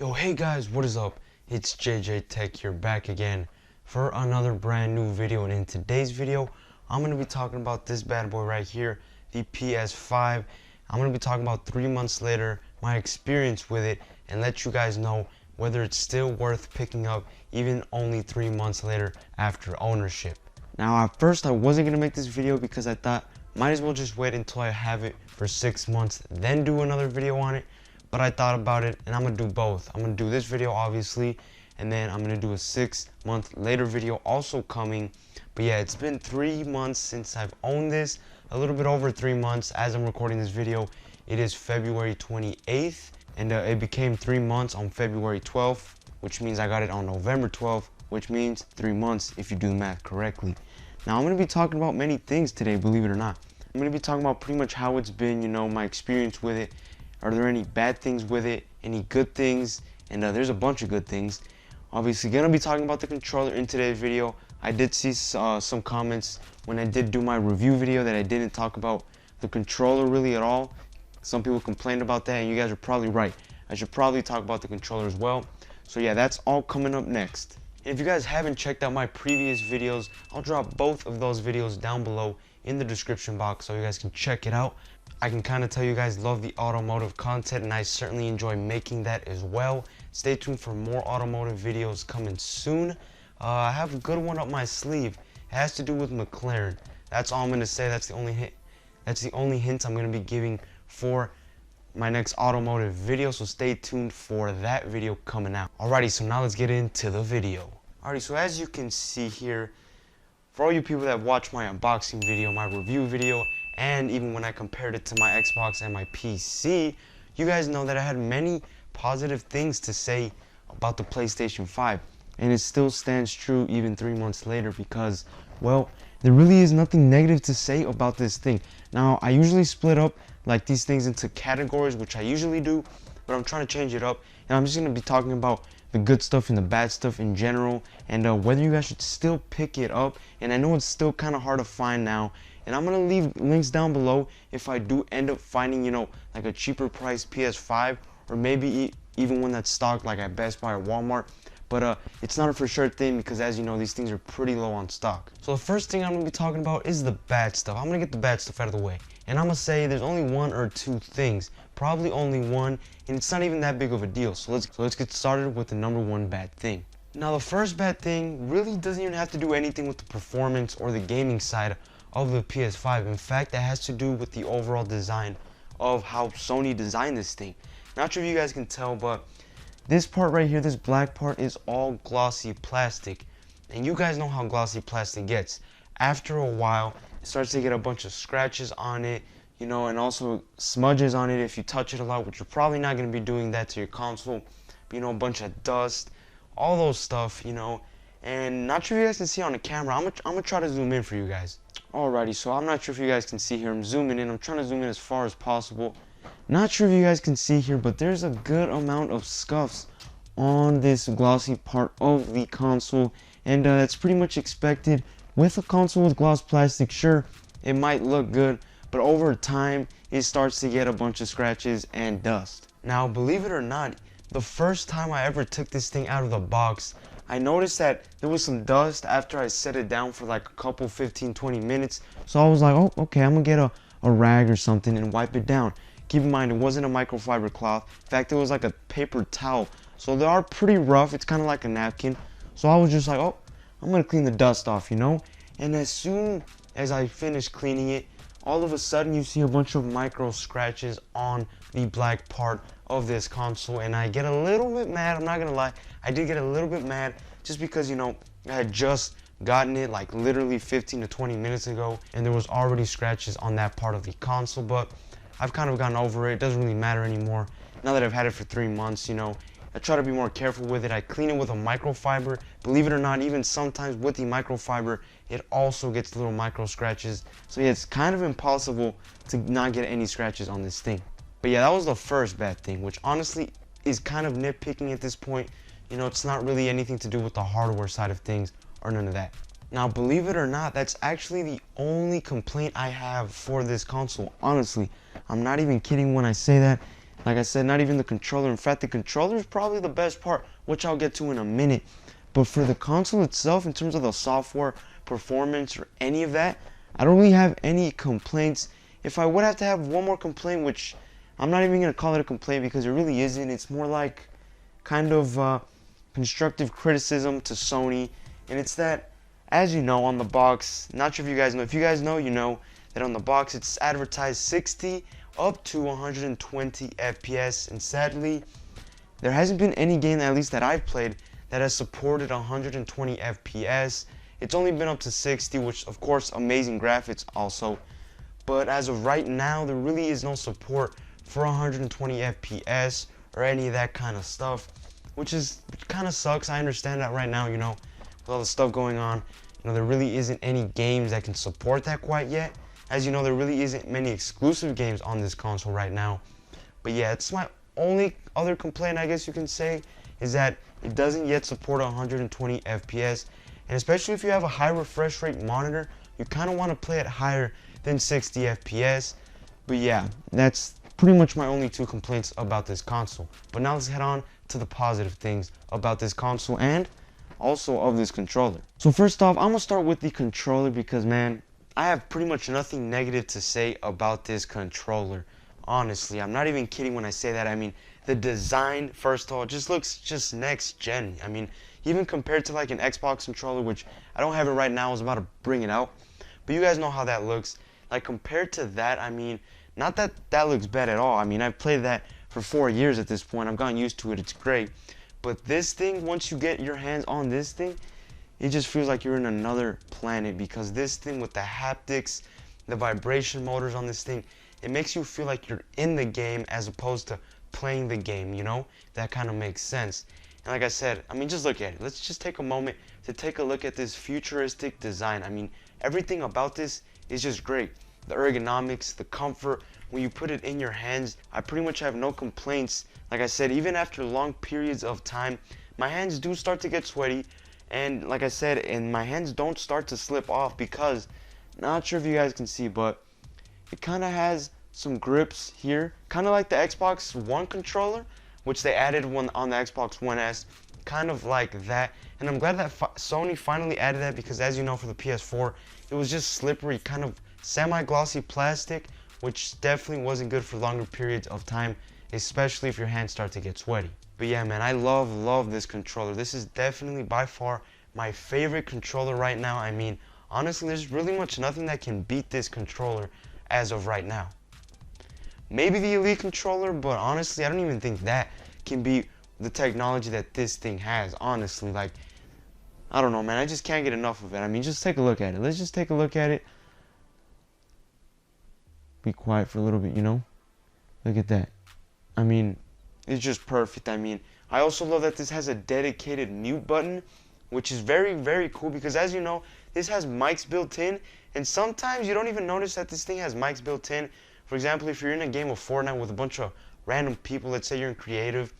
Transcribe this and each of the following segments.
Yo, hey guys, what is up? It's JJ Tech here, back again for another brand new video. And in today's video, I'm going to be talking about this bad boy right here, the PS5. I'm going to be talking about 3 months later, my experience with it, and let you guys know whether it's still worth picking up even only 3 months later after ownership. Now, at first I wasn't going to make this video because I thought might as well just wait until I have it for 6 months, then do another video on it. But I thought about it, and I'm gonna do both. I'm gonna do this video, obviously, and then I'm gonna do a 6 month later video also coming. But yeah, it's been 3 months since I've owned this, a little bit over 3 months as I'm recording this video. It is February 28th, and it became 3 months on February 12th, which means I got it on November 12th, which means 3 months if you do the math correctly. Now, I'm gonna be talking about many things today, believe it or not. I'm gonna be talking about pretty much how it's been, my experience with it. Are there any bad things with it? Any good things? And there's a bunch of good things. Obviously, gonna be talking about the controller in today's video. I did see some comments when I did do my review video that I didn't talk about the controller really at all. Some people complained about that, and you guys are probably right. I should probably talk about the controller as well. So yeah, that's all coming up next. And if you guys haven't checked out my previous videos, I'll drop both of those videos down below in the description box so you guys can check it out. I can kind of tell you guys love the automotive content, and I certainly enjoy making that as well. Stay tuned for more automotive videos coming soon. I have a good one up my sleeve. It has to do with McLaren. That's all I'm going to say. That's the only hint. That's the only hint I'm going to be giving for my next automotive video, so stay tuned for that video coming out. Alrighty, so now let's get into the video. Alrighty, so as you can see here, for all you people that watch my unboxing video, my review video, and even when I compared it to my Xbox and my PC, you guys know that I had many positive things to say about the PlayStation 5. And it still stands true even 3 months later because, well, there really is nothing negative to say about this thing. Now, I usually split up like these things into categories, which I usually do, but I'm trying to change it up. And I'm just going to be talking about the good stuff and the bad stuff in general, and whether you guys should still pick it up. And I know it's still kind of hard to find now, and I'm gonna leave links down below if I do end up finding, like a cheaper price PS5, or maybe even one that's stocked like at Best Buy or Walmart. But it's not a for sure thing because, as you know, these things are pretty low on stock. So the first thing I'm gonna be talking about is the bad stuff. I'm gonna get the bad stuff out of the way, and I'm gonna say there's only one or two things, probably only one, and it's not even that big of a deal. So let's get started with the number one bad thing. Now, the first bad thing really doesn't even have to do anything with the performance or the gaming side of the PS5. In fact, that has to do with the overall design of how Sony designed this thing. Not sure if you guys can tell, but this part right here, this black part, is all glossy plastic. And you guys know how glossy plastic gets. After a while, it starts to get a bunch of scratches on it, and also smudges on it if you touch it a lot, which you're probably not going to be doing that to your console. But, a bunch of dust, all those stuff, And not sure if you guys can see on the camera. I'm gonna try to zoom in for you guys. Alrighty, so I'm not sure if you guys can see here. I'm zooming in. I'm trying to zoom in as far as possible. Not sure if you guys can see here, but there's a good amount of scuffs on this glossy part of the console, and that's pretty much expected with a console with gloss plastic. Sure, it might look good, but over time it starts to get a bunch of scratches and dust. Now, believe it or not, the first time I ever took this thing out of the box, I noticed that there was some dust after I set it down for like a couple 15-20 minutes. So I was like, oh, okay, I'm gonna get a rag or something and wipe it down. Keep in mind, it wasn't a microfiber cloth. In fact, it was like a paper towel. So they are pretty rough. It's kind of like a napkin. So I was just like, oh, I'm gonna clean the dust off, And as soon as I finished cleaning it, all of a sudden you see a bunch of micro scratches on the black part of this console, and I get a little bit mad. I'm not gonna lie, I did get a little bit mad just because I had just gotten it like literally 15 to 20 minutes ago, and there was already scratches on that part of the console. But I've kind of gotten over it. It doesn't really matter anymore now that I've had it for 3 months. I try to be more careful with it. I clean it with a microfiber. Believe it or not, even sometimes with the microfiber, it also gets little micro scratches. So yeah, it's kind of impossible to not get any scratches on this thing. But yeah, that was the first bad thing, which honestly is kind of nitpicking at this point. It's not really anything to do with the hardware side of things or none of that. Now, believe it or not, that's actually the only complaint I have for this console. Honestly, I'm not even kidding when I say that. Like I said, not even the controller. In fact, the controller is probably the best part, which I'll get to in a minute. But for the console itself, in terms of the software, performance, or any of that, I don't really have any complaints. If I would have to have one more complaint, which I'm not even going to call it a complaint because it really isn't. It's more like kind of constructive criticism to Sony. And it's that, as you know, on the box, not sure if you guys know. If you guys know, you know that on the box it's advertised 60 up to 120 FPS. And sadly, there hasn't been any game, at least that I've played, that has supported 120 FPS. It's only been up to 60, which of course amazing graphics also. But as of right now, there really is no support for 120 FPS or any of that kind of stuff, which kind of sucks. I understand that right now, you know, with all the stuff going on, you know, there really isn't any games that can support that quite yet. As you know, there really isn't many exclusive games on this console right now. But yeah, it's my only other complaint, I guess you can say, is that it doesn't yet support 120 FPS. And especially if you have a high refresh rate monitor, you kind of want to play it higher than 60 FPS. But yeah, that's pretty much my only two complaints about this console. But now let's head on to the positive things about this console and also of this controller. So first off, I'm gonna start with the controller because, man, I have pretty much nothing negative to say about this controller. Honestly, I'm not even kidding when I say that. I mean, the design, first of all, just looks just next gen. I mean, even compared to like an Xbox controller, which I don't have it right now, I was about to bring it out, but you guys know how that looks. Like, compared to that, I mean, not that that looks bad at all. I mean, I've played that for 4 years at this point. I've gotten used to it. It's great. But this thing, once you get your hands on this thing, it just feels like you're in another planet, because this thing with the haptics, the vibration motors on this thing, it makes you feel like you're in the game as opposed to playing the game, you know? That kind of makes sense. And like I said, I mean, just look at it. Let's just take a moment to take a look at this futuristic design. I mean, everything about this is just great. The ergonomics, the comfort, when you put it in your hands, I pretty much have no complaints. Like I said, even after long periods of time, my hands do start to get sweaty. And like I said, and my hands don't start to slip off because, not sure if you guys can see, but it kind of has some grips here, kind of like the Xbox One controller, which they added one on the Xbox One S, kind of like that. And I'm glad that Sony finally added that, because as you know, for the PS4, it was just slippery, kind of semi-glossy plastic, which definitely wasn't good for longer periods of time, especially if your hands start to get sweaty. But yeah, man, I love this controller. This is definitely by far my favorite controller right now. I mean, honestly, there's really much nothing that can beat this controller as of right now. Maybe the Elite controller, but honestly, I don't even think that can beat the technology that this thing has, honestly. Like, I don't know, man, I just can't get enough of it. I mean, just take a look at it. Let's just take a look at it. Be quiet for a little bit, you know? Look at that. I mean, it's just perfect. I mean, I also love that this has a dedicated mute button, which is very, very cool, because as you know, this has mics built in, and sometimes you don't even notice that this thing has mics built in. For example, if you're in a game of Fortnite with a bunch of random people, let's say you're in creative,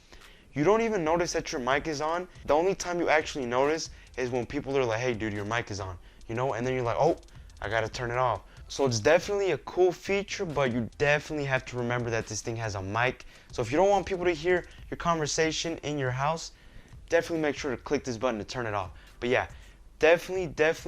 you don't even notice that your mic is on. The only time you actually notice is when people are like, hey dude, your mic is on, you know, and then you're like, oh, I gotta turn it off. So it's definitely a cool feature, but you definitely have to remember that this thing has a mic. So if you don't want people to hear your conversation in your house, definitely make sure to click this button to turn it off. But yeah, definitely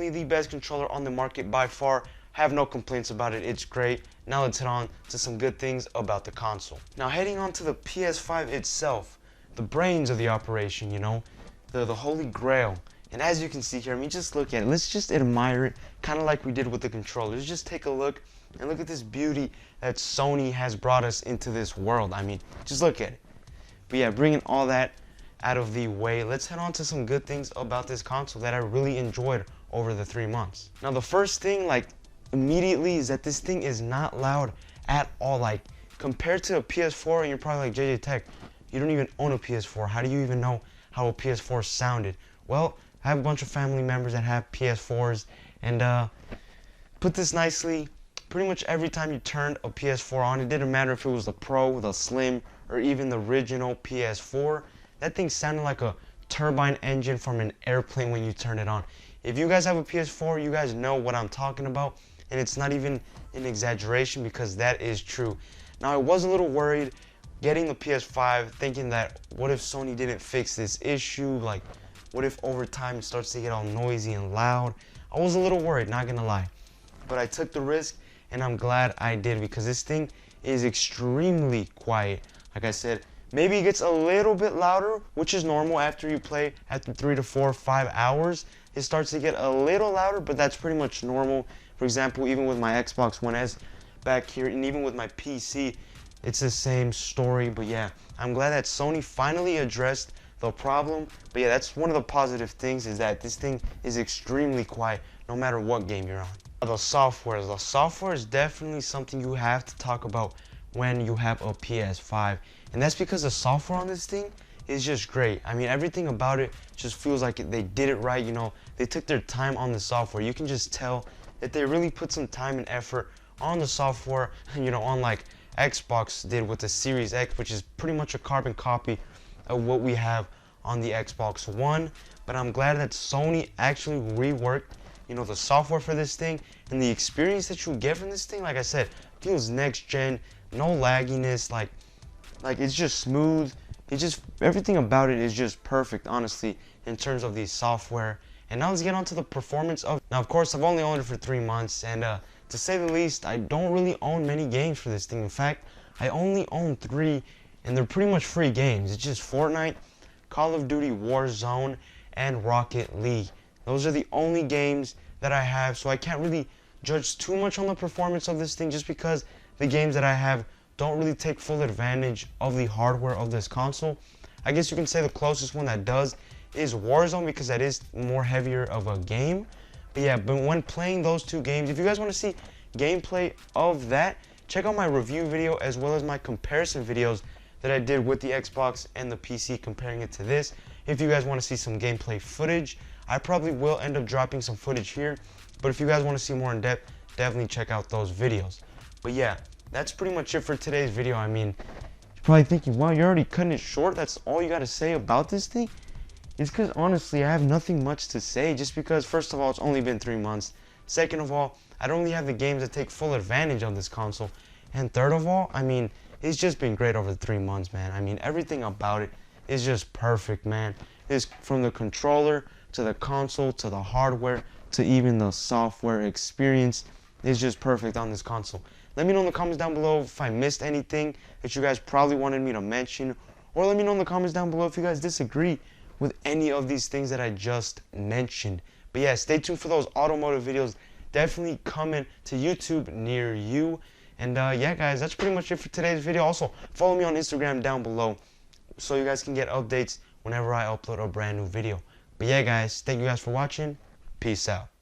the best controller on the market by far. Have no complaints about it. It's great. Now let's head on to some good things about the console. Now heading on to the PS5 itself, the brains of the operation, you know, the holy grail. And as you can see here, I mean, just look at it. Let's just admire it, kind of like we did with the controllers. Just take a look and look at this beauty that Sony has brought us into this world. I mean, just look at it. But yeah, bringing all that out of the way, let's head on to some good things about this console that I really enjoyed over the 3 months. Now, the first thing, like, immediately is that this thing is not loud at all. Like, compared to a PS4, and you're probably like, JJ Tech, you don't even own a PS4. How do you even know how a PS4 sounded? Well, I have a bunch of family members that have PS4s, and put this nicely, pretty much every time you turned a PS4 on, it didn't matter if it was the Pro, the Slim, or even the original PS4, that thing sounded like a turbine engine from an airplane when you turn it on. If you guys have a PS4, you guys know what I'm talking about, and it's not even an exaggeration, because that is true. Now, I was a little worried getting the PS5, thinking that what if Sony didn't fix this issue? Like, what if over time it starts to get all noisy and loud? I was a little worried, not gonna lie. But I took the risk, and I'm glad I did, because this thing is extremely quiet. Like I said, maybe it gets a little bit louder, which is normal after you play after 3 to 4 or 5 hours. It starts to get a little louder, but that's pretty much normal. For example, even with my Xbox One S back here, and even with my PC, it's the same story. But yeah, I'm glad that Sony finally addressed the problem. But yeah, that's one of the positive things, is that this thing is extremely quiet no matter what game you're on. The software is definitely something you have to talk about when you have a PS5, and that's because the software on this thing is just great. I mean, everything about it just feels like they did it right. You know, they took their time on the software. You can just tell that they really put some time and effort on the software, you know, unlike Xbox did with the Series X, which is pretty much a carbon copy of what we have on the Xbox One. But I'm glad that Sony actually reworked, you know, the software for this thing, and the experience that you get from this thing, like I said, feels next gen, no lagginess, like it's just smooth. It's just, everything about it is just perfect, honestly, in terms of the software. And now let's get on to the performance of. Now, of course, I've only owned it for 3 months, and to say the least, I don't really own many games for this thing. In fact, I only own 3, and they're pretty much free games. It's just Fortnite, Call of Duty Warzone, and Rocket League. Those are the only games that I have, so I can't really judge too much on the performance of this thing, just because the games that I have don't really take full advantage of the hardware of this console. I guess you can say the closest one that does is Warzone, because that is more heavier of a game. But yeah, but when playing those 2 games, if you guys want to see gameplay of that, check out my review video as well as my comparison videos that I did with the Xbox and the PC, comparing it to this. If you guys want to see some gameplay footage, I probably will end up dropping some footage here, but if you guys want to see more in depth, definitely check out those videos. But yeah, that's pretty much it for today's video. I mean, you're probably thinking, wow, you're already cutting it short? That's all you got to say about this thing? It's because, honestly, I have nothing much to say, just because, first of all, it's only been 3 months. Second of all, I don't really have the games that take full advantage of this console. And third of all, I mean, it's just been great over the 3 months, man. I mean, everything about it is just perfect, man. It's from the controller to the console to the hardware to even the software experience is just perfect on this console. Let me know in the comments down below if I missed anything that you guys probably wanted me to mention, or let me know in the comments down below if you guys disagree with any of these things that I just mentioned. But yeah, stay tuned for those automotive videos definitely coming to YouTube near you. And yeah, guys, that's pretty much it for today's video. Also, follow me on Instagram down below so you guys can get updates whenever I upload a brand new video. But yeah, guys, thank you guys for watching. Peace out.